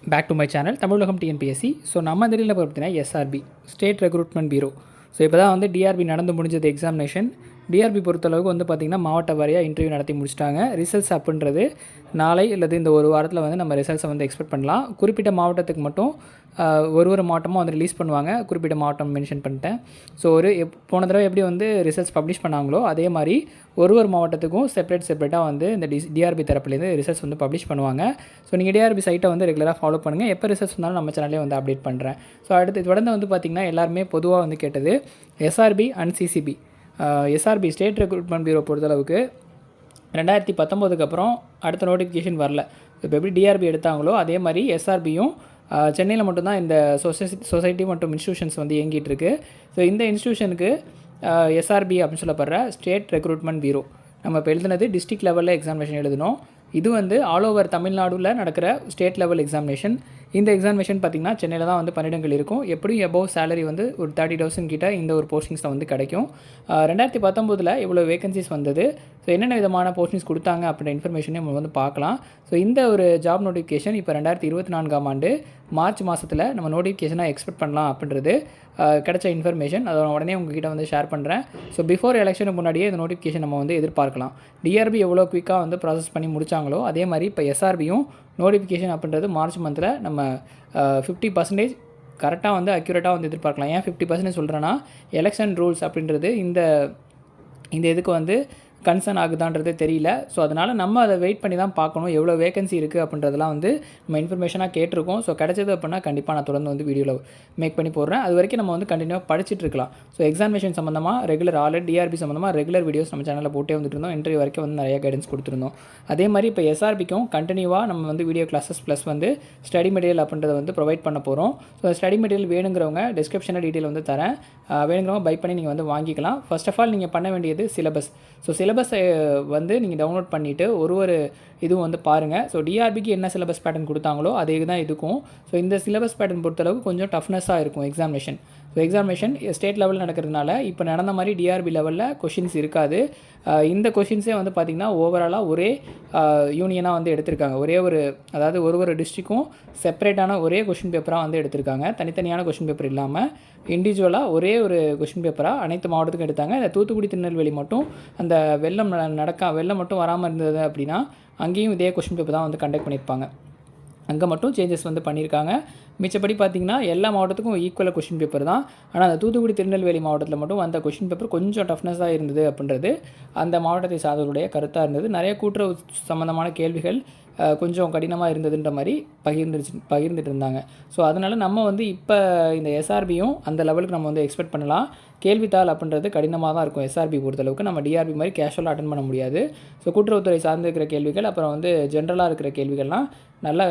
Back to my channel Tamilagam TNPSC. So நம்ம இந்த இதில் பார்த்தீங்கன்னா SRB state recruitment bureau. So இப்போ தான் வந்து டிஆர்பி நடந்து முடிஞ்சது எக்ஸாமினேஷன். டிஆர்பி பொறுத்தளவுக்கு வந்து பார்த்திங்கன்னா மாவட்ட வாரியாக இன்டர்வியூ நடத்தி முடிச்சிட்டாங்க. ரிசல்ட்ஸ் அப்படின்றது நாளை அல்லது இந்த ஒரு வாரத்தில் வந்து நம்ம ரிசல்ட்ஸை வந்து எக்ஸ்பெக்ட் பண்ணலாம். குறிப்பிட்ட மாவட்டத்துக்கு மட்டும் ஒரு மாவட்டமாக வந்து ரிலீஸ் பண்ணுவாங்க. குறிப்பிட்ட மாவட்டம் மென்ஷன் பண்ணிட்டேன். ஸோ போன தடவை எப்படி வந்து ரிசல்ட்ஸ் பப்ளிஷ் பண்ணாங்களோ அதே மாதிரி ஒரு மாவட்டத்துக்கும் செப்பரேட்டாக வந்து இந்த டிஆர்பி தரப்புலேருந்து ரிசல்ட்ஸ் வந்து பப்ளிஷ் பண்ணுவாங்க. ஸோ நீங்கள் டிஆர்பி சைட்டை வந்து ரெகுலராக ஃபாலோ பண்ணுங்கள். எப்போ ரிசல்ட்ஸ் வந்தாலும் நம்ம சேனலே வந்து அப்டேட் பண்ணுறேன். ஸோ அடுத்து தொடர்ந்து வந்து பார்த்திங்கன்னா எல்லாருமே பொதுவாக வந்து கேட்டது SRB and CCB. SRB state recruitment bureau பொறுத்தளவுக்கு 2019 அப்புறம் அடுத்த நோட்டிஃபிகேஷன் வரல. இப்போ எப்படி டிஆர்பி எடுத்தாங்களோ அதே மாதிரி எஸ்ஆர்பியும் சென்னையில் மட்டும்தான் இந்த சொசைட்டி மற்றும் இன்ஸ்டியூஷன்ஸ் வந்து இயங்கிட்டு இருக்கு. ஸோ இந்த இன்ஸ்டியூஷனுக்கு எஸ்ஆர்பி அப்படின்னு சொல்லப்படுற ஸ்டேட் ரெக்ரூட்மெண்ட் பீரோ நம்ம இப்போ எழுதுனது டிஸ்ட்ரிக்ட் லெவலில் எக்ஸாமினேஷன் எழுதணும். இது வந்து ஆல் ஓவர் தமிழ்நாடுல நடக்கிற ஸ்டேட் லெவல் எக்ஸாமினேஷன். இந்த எக்ஸாமினேஷன் பார்த்திங்கன்னா சென்னையில் தான் வந்து 12 இருக்கும். எப்படியும் எபோவ் சேலரி வந்து ஒரு 30,000 கிட்ட இந்த ஒரு போஸ்டிங்ஸில் வந்து கிடைக்கும். 2019 இவ்வளோ வேகன்சிஸ் வந்தது. ஸோ என்னென்ன விதமான போஸ்டிங்ஸ் கொடுத்தாங்க அப்படின்ற இன்ஃபர்மேஷனே நம்ம வந்து பார்க்கலாம். ஸோ இந்த ஒரு ஜாப் நோட்டிஃபிகேஷன் இப்போ 2024 ஆண்டு மார்ச் மாதத்தில் நம்ம நோட்டிஃபிகேஷனாக எக்ஸ்பெக்ட் பண்ணலாம் அப்படின்றது கிடைச்ச இன்ஃபர்மேஷன். அதை உடனே உங்ககிட்ட வந்து ஷேர் பண்ணுறேன். ஸோ பிஃபோர் எலெக்ஷனுக்கு முன்னாடியே இந்த நோட்டிஃபிகேஷன் நம்ம வந்து எதிர்பார்க்கலாம். டிஆர்பி எவ்வளோ குயிக்காக வந்து ப்ராசஸ் பண்ணி முடித்தாங்களோ அதே மாதிரி இப்போ எஸ்ஆர்பியும் நோட்டிஃபிகேஷன் அப்படின்றது மார்ச் மந்தில் நம்ம 50% கரெக்டாக வந்து அக்யூரேட்டாக வந்து எதிர்பார்க்கலாம். ஏன் 50% சொல்கிறேன்னா எலெக்ஷன் ரூல்ஸ் அப்படின்றது இந்த இதுக்கு வந்து கன்சர்ன் ஆகுதான்றது தெரியல. ஸோ அதனால் நம்ம அதை வெயிட் பண்ணி தான் பார்க்கணும் எவ்வளோ வேகன்சி இருக்குது அப்படின்றதெல்லாம் வந்து நம்ம இன்ஃபர்மேஷனாக கேட்டிருக்கோம். ஸோ கிடைச்சது அப்படின்னா கண்டிப்பாக நான் தொடர்ந்து வந்து வீடியோவில் மேக் பண்ணி போடுறேன். அது வரைக்கும் நம்ம வந்து கண்டினியூவாக படிச்சுட்டு இருக்கலாம். ஸோ எக்ஸாமினேஷன் சம்மந்தமாக ஆல்ரெடி டிஆர்பி சம்மந்தமாக ரெகுலர் வீடியோஸ் நம்ம சேனலில் போட்டே வந்துட்டு இருந்தோம். இன்டர்வியூ வரைக்கும் வந்து நிறைய கைடன்ஸ் கொடுத்துருந்தோம். அதே மாதிரி இப்போ எஸ்ஆர்பிக்கும் கண்டினியூவாக நம்ம வந்து வீடியோ கிளாஸஸ் ப்ளஸ் வந்து ஸ்டடி மெட்டீரியல் அப்படின்றத வந்து ப்ரொவைட் பண்ண போகிறோம். ஸோ ஸ்டடி மெட்டீரியல் வேணுங்கிறவங்க டிஸ்கிரிப்ஷனில் டீட்டெயில் வந்து தரேன். வேணுங்கிறவங்க பை பண்ணி நீங்கள் வந்து வாங்கிக்கலாம். ஃபர்ஸ்ட் ஆஃப் ஆல் நீங்கள் பண்ண வேண்டியது சிலபஸ். ஸோ சிலபஸை வந்து நீங்கள் டவுன்லோட் பண்ணிவிட்டு ஒரு இதுவும் வந்து பாருங்கள். ஸோ டிஆர்பிக்கு என்ன சிலபஸ் பேட்டர்ன் கொடுத்தாங்களோ அதே தான் இதுக்கும். ஸோ இந்த சிலபஸ் பேட்டர்ன் பொறுத்தளவுக்கு கொஞ்சம் டஃப்னஸாக இருக்கும் எக்ஸாமினேஷன். ஸோ எக்ஸாமினேஷன் ஸ்டேட் லெவலில் நடக்கிறதுனால இப்போ நடந்த மாதிரி டிஆர்பி லெவலில் கொஷின்ஸ் இருக்காது. இந்த கொஷின்ஸே வந்து பார்த்திங்கன்னா ஓவராலாக ஒரே யூனியனாக வந்து எடுத்திருக்காங்க. அதாவது ஒரு டிஸ்ட்ரிக்கும் செப்பரேட்டான ஒரே கொஷின் பேப்பராக வந்து எடுத்திருக்காங்க. தனித்தனியான கொஷின் பேப்பர் இல்லாமல் இண்டிவிஜுவலாக ஒரே கொஷின் பேப்பராக அனைத்து மாவட்டத்துக்கும் எடுத்தாங்க. இந்த தூத்துக்குடி திருநெல்வேலி மட்டும் அந்த வெள்ளம் மட்டும் வராமல் இருந்தது அப்படின்னா அங்கேயும் இதே கொஷின் பேப்பர் தான் வந்து கண்டக்ட் பண்ணியிருப்பாங்க. அங்கே மட்டும் சேஞ்சஸ் வந்து பண்ணியிருக்காங்க. மிச்சப்படி பார்த்திங்கன்னா எல்லா மாவட்டத்துக்கும் ஈக்குவலாக கொஷின் பேப்பர் தான். ஆனால் அந்த தூத்துக்குடி திருநெல்வேலி மாவட்டத்தில் மட்டும் அந்த கொஷின் பேப்பர் கொஞ்சம் டஃப்னஸாக இருந்தது அப்படின்றது அந்த மாவட்டத்தை சார்ந்தவருடைய கருத்தாக இருந்தது. நிறைய கூட்டுறவு சம்மந்தமான கேள்விகள் கொஞ்சம் கடினமாக இருந்ததுன்ற மாதிரி பகிர்ந்துட்டு இருந்தாங்க. ஸோ அதனால் நம்ம வந்து இப்போ இந்த எஸ்ஆர்பியும் அந்த லெவலுக்கு நம்ம வந்து எக்ஸ்பெக்ட் பண்ணலாம். கேள்வித்தாள் அப்படின்றது கடினமாக தான் இருக்கும். எஸ்ஆர்பி பொறுத்தளவுக்கு நம்ம டிஆர்பி மாதிரி கேஷுவலாக அட்டன் பண்ண முடியாது. ஸோ கூட்டுறவுத்துறை சார்ந்து இருக்கிற கேள்விகள் அப்புறம் வந்து ஜென்ரலாக இருக்கிற கேள்விகள்லாம் நல்ல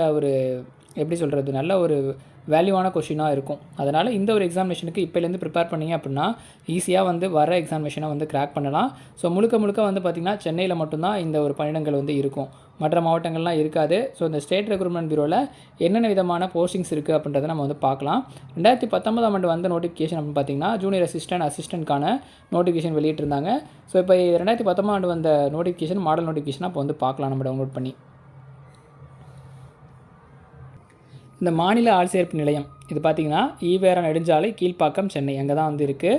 நல்ல ஒரு வேல்யூவான கொஷினாக இருக்கும். அதனால் இந்த ஒரு எக்ஸாமினேஷனுக்கு இப்போலேருந்து ப்ரிப்பேர் பண்ணிங்க அப்படின்னா ஈஸியாக வந்து வர எக்ஸாமினேஷனை வந்து கிராக் பண்ணலாம். ஸோ முழுக்க வந்து பார்த்திங்கன்னா சென்னையில் மட்டும்தான் இந்த ஒரு பணியிடங்கள் வந்து இருக்கும். மற்ற மாவட்டங்கள்லாம் இருக்காது. ஸோ இந்த ஸ்டேட் ரெக்ரூட்மெண்ட் பீரோவில் என்னென்ன விதமான போஸ்டிங்ஸ் இருக்குது அப்படின்றத நம்ம வந்து பார்க்கலாம். 2019 ஆண்டு வந்த நோட்டிஃபிகேஷன் அப்படின்னு பார்த்திங்கன்னா ஜூனியர் அசிஸ்டண்ட்கான நோட்டிஃபிகேஷன் வெளியிட்டிருந்தாங்க. ஸோ இப்போ 2019 ஆண்டு வந்த நோட்டிஃபிகேஷன் மாடல் நோட்டிஃபிகேஷனாக இப்போ வந்து பார்க்கலாம் நம்ம டவுன்லோட் பண்ணி. இந்த மாநில ஆள்சேர்ப்பு நிலையம் இது பார்த்திங்கன்னா ஈவேரா நெடுஞ்சாலை கீழ்ப்பாக்கம் சென்னை அங்கே தான் வந்து இருக்குது.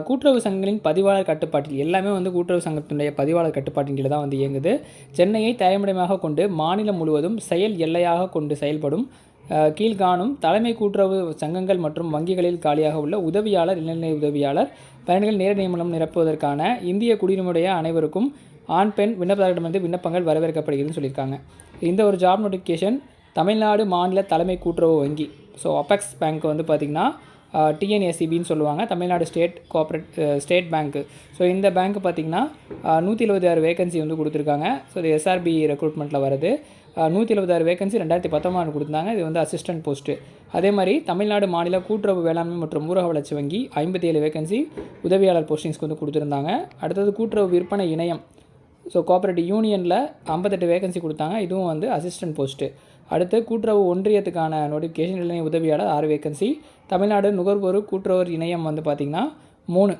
கூட்டுறவு சங்கங்களின் பதிவாளர் கட்டுப்பாட்டில் எல்லாமே வந்து கூட்டுறவு சங்கத்தினுடைய பதிவாளர் கட்டுப்பாட்டின் கீழே தான் வந்து இயங்குது. சென்னையை தலைமையிடமாக கொண்டு மாநிலம் முழுவதும் செயல் எல்லையாக கொண்டு செயல்படும் கீழ்காணும் தலைமை கூட்டுறவு சங்கங்கள் மற்றும் வங்கிகளில் காலியாக உள்ள உதவியாளர் இளநிலை உதவியாளர் பயணிகள் நேர நியமனம் நிரப்புவதற்கான இந்திய குடியுரிமையுடைய அனைவருக்கும் ஆண் பெண் விண்ணப்பதாரர்களிடமிருந்து விண்ணப்பங்கள் வரவேற்கப்படுகிறதுன்னு சொல்லியிருக்காங்க. இந்த ஒரு ஜாப் நோட்டிஃபிகேஷன் தமிழ்நாடு மாநில தலைமை கூட்டுறவு வங்கி ஸோ அபெக்ஸ் பேங்க் வந்து பார்த்திங்கன்னா டிஎன்ஏசிபின்னு சொல்லுவாங்க, தமிழ்நாடு ஸ்டேட் பேங்க்கு. ஸோ இந்த பேங்க் பார்த்திங்கன்னா 176 வேகன்சி வந்து கொடுத்துருக்காங்க. ஸோ இது எஸ்ஆர்பி ரெக்ரூட்மெண்ட்டில் வருது. 176 வேகன்சி 2019 கொடுத்துருந்தாங்க. இது வந்து அசிஸ்டன்ட் போஸ்ட்டு. அதே மாதிரி தமிழ்நாடு மாநில கூட்டுறவு வேளாண்மை மற்றும் ஊரக வளர்ச்சி வங்கி 57 வேகன்சி உதவியாளர் போஸ்டிங்ஸ்க்கு வந்து கொடுத்துருந்தாங்க. அடுத்தது கூட்டுறவு விற்பனை இணையம் ஸோ கோஆப்ரேட்டிவ் யூனியனில் 58 வேகன்சி கொடுத்தாங்க. இதுவும் வந்து அசிஸ்டன்ட் போஸ்ட்டு. அடுத்து கூட்டுறவு ஒன்றியத்துக்கான நோட்டிஃபிகேஷன் இளைஞர் உதவியாளர் 6 வேகன்சி. தமிழ்நாடு நுகர்வோர் கூட்டுறவர் இணையம் வந்து பார்த்திங்கன்னா 3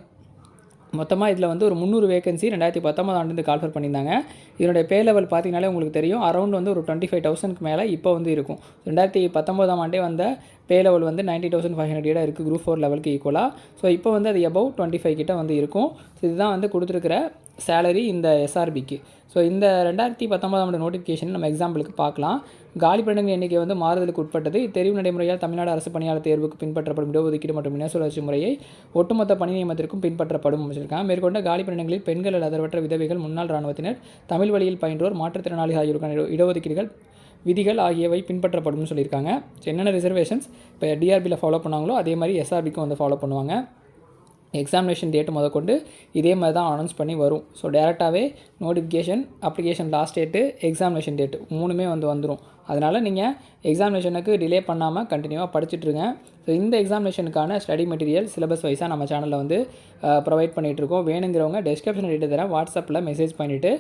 மொத்தமாக இதில் வந்து ஒரு 300 வேகன்சி 2019 ஆண்டு கால்ஃபர் பண்ணியிருந்தாங்க. இதனுடைய பே லெவல் பார்த்தீங்கனாலே உங்களுக்கு தெரியும், அரௌண்ட் வந்து ஒரு 25,000க்கு மேலே இப்போ வந்து இருக்கும். 2019 ஆண்டே வந்த பே லெவல் வந்து 90,500 இருக்குது குரூப் 4 லெவலுக்கு ஈக்குவலாக. ஸோ இப்போ வந்து அது எபவ் 25 கிட்ட வந்து இருக்கும். ஸோ இதுதான் வந்து கொடுத்துருக்கிற சேலரி இந்த எஸ்ஆர்பிக்கு. ஸோ இந்த 2019 ஆண்டு நோட்டிஃபிகேஷன் நம்ம எக்ஸாம்பிளுக்கு பார்க்கலாம். காலி பணியிடங்கள் எண்ணிக்கை வந்து மாறுதலுக்கு உட்பட்டது. தெரிவு நடைமுறையால் தமிழ்நாடு அரசு பணியாளர் தேர்வுக்கு பின்பற்றப்படும் இடஒதுக்கீடு மற்றும் இன சுழற்சி முறையை ஒட்டுமொத்த பணி நியமனத்திற்கும் பின்பற்றப்படும் சொல்லியிருக்காங்க. மேற்கொண்ட காலி பணியிடங்களில் பெண்கள் ஆதரவற்ற விதவைகள், முன்னாள் இராணுவத்தினர், தமிழ் வழியில் பயின்றோர், மாற்றுத்திறனாளிகள் ஆகியோருக்கான இடஒதுக்கீடுகள் விதிகள் ஆகியவை பின்பற்றப்படும் சொல்லியிருக்காங்க. என்னென்ன ரிசர்வேஷன்ஸ் இப்போ டிஆர்பியில் ஃபாலோ பண்ணாங்களோ அதே மாதிரி எஸ்ஆர்பிக்கும் வந்து ஃபாலோ பண்ணுவாங்க. எக்ஸாமினேஷன் டேட்டு முதற்கொண்டு இதே மாதிரி தான் அனௌன்ஸ் பண்ணி வரும். ஸோ டேரெக்டாகவே notification, application last date, examination date 3மே வந்துடும். அதனால் நீங்கள் எக்ஸாமினேஷனுக்கு டிலே பண்ணாமல் கண்டினியூவாக படிச்சுட்ருங்க. ஸோ இந்த எக்ஸாமினேஷனுக்கான ஸ்டடி மெட்டீரியல் சிலபஸ் வைஸாக நம்ம சேனலில் வந்து ப்ரொவைட் பண்ணிகிட்ருக்கோம். வேணுங்கிறவங்க டிஸ்கிரிப்ஷன் டீட்டெயில் தரேன், வாட்ஸ்அப்பில் மெசேஜ் பண்ணிவிட்டு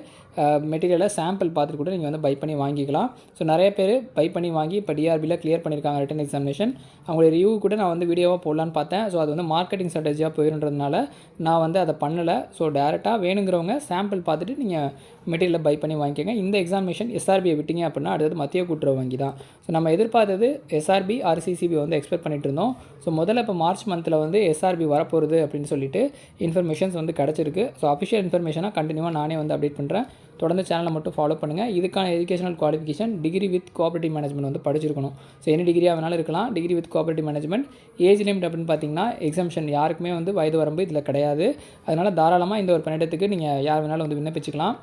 மெட்டீரியலை சாம்பிள் பார்த்துட்டு கூட நீங்கள் வந்து பை பண்ணி வாங்கிக்கலாம். ஸோ நிறைய பேர் பை பண்ணி வாங்கி இப்போ டிஆர்பியில் கிளியர் பண்ணியிருக்காங்க ரிட்டன் எக்ஸாமினேஷன். அவங்களுடைய ரிவ்யூ கூட நான் வந்து வீடியோவாக போடலான்னு பார்த்தேன். ஸோ அது வந்து மார்க்கெட்டிங் ஸ்ட்ராட்டஜியாக போயிருன்றதுனால நான் வந்து அதை பண்ணலை. ஸோ டேரெக்டாக வேணுங்கிறவங்க சாம்பிள் பார்த்துட்டு நீங்கள் மெட்டீரியலை பை பண்ணி வாங்கிக்கோங்க. இந்த எக்ஸாமினேஷன் எஸ்ஆர்பியை விட்டிங்க அப்படின்னா அடுத்தது மத்திய கூட்டுறவு வங்கி தான். ஸோ நம்ம எதிர்பார்த்தது எஸ்ஆர்பி, ஆர்சிசிபி வந்து எக்ஸ்பெக்ட் பண்ணிட்டு இருந்தோம். ஸோ முதல்ல இப்போ மார்ச் மந்தில் வந்து எஸ்ஆர்பி வரப்போகுது அப்படின்னு சொல்லிட்டு இன்ஃபர்மேஷன்ஸ் வந்து கிடச்சிருக்கு. ஸோ அஃபிஷியல் இன்ஃபர்மேஷனாக கண்டினியூவாக நானே வந்து அப்டேட் பண்ணுறேன். தொடர்ந்து சேனலை மட்டும் ஃபாலோ பண்ணுங்கள். இதுக்கான educational qualification degree with cooperative management வந்து படிச்சிருக்கணும். ஸோ என்ன டிகிரியாக வேணாலும் இருக்கலாம். Degree with cooperative management. Age limit அப்படின்னு பார்த்தீங்கன்னா எக்ஸாம்ஷன் யாருக்குமே வந்து வயது வரம்பு இதில் கிடையாது. அதனால் தாராளமாக இந்த ஒரு பணியிடத்துக்கு நீங்கள் யார் வேணாலும் வந்து விண்ணப்பிச்சுக்கலாம்.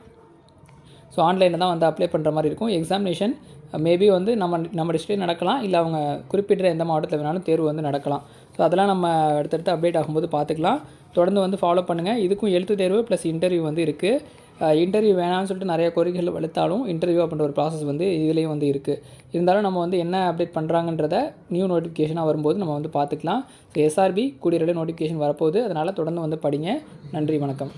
ஸோ ஆன்லைனில் தான் வந்து அப்ளை பண்ணுற மாதிரி இருக்கும். எக்ஸாமினேஷன் மேபி வந்து நம்ம டிஸ்ட்ரிக்ட் நடக்கலாம், இல்லை அவங்க குறிப்பிட்ட எந்த மாவட்டத்தில் வேணாலும் தேர்வு வந்து நடக்கலாம். ஸோ அதெல்லாம் நம்ம அடுத்தடுத்து அப்டேட் ஆகும்போது பார்த்துக்கலாம். தொடர்ந்து வந்து ஃபாலோ பண்ணுங்கள். இதுக்கும் எழுத்து தேர்வு ப்ளஸ் இன்டர்வியூ வந்து இருக்குது. இன்டர்வியூ வேணாம்னு சொல்லிட்டு நிறைய கோரிக்கைகள் வலுத்தாலும் இன்டர்வியூ அப்படின்ற ஒரு ப்ராசஸ் வந்து இதுலேயும் வந்து இருக்குது. இருந்தாலும் நம்ம வந்து என்ன அப்டேட் பண்ணுறாங்கன்றத நியூ நோட்டிஃபிகேஷனாக வரும்போது நம்ம வந்து பார்த்துக்கலாம். ஸோ எஸ்ஆர்பி கூடிய நோட்டிஃபிகேஷன் வரப்போகுது. அதனால் தொடர்ந்து வந்து படிங்க. நன்றி, வணக்கம்.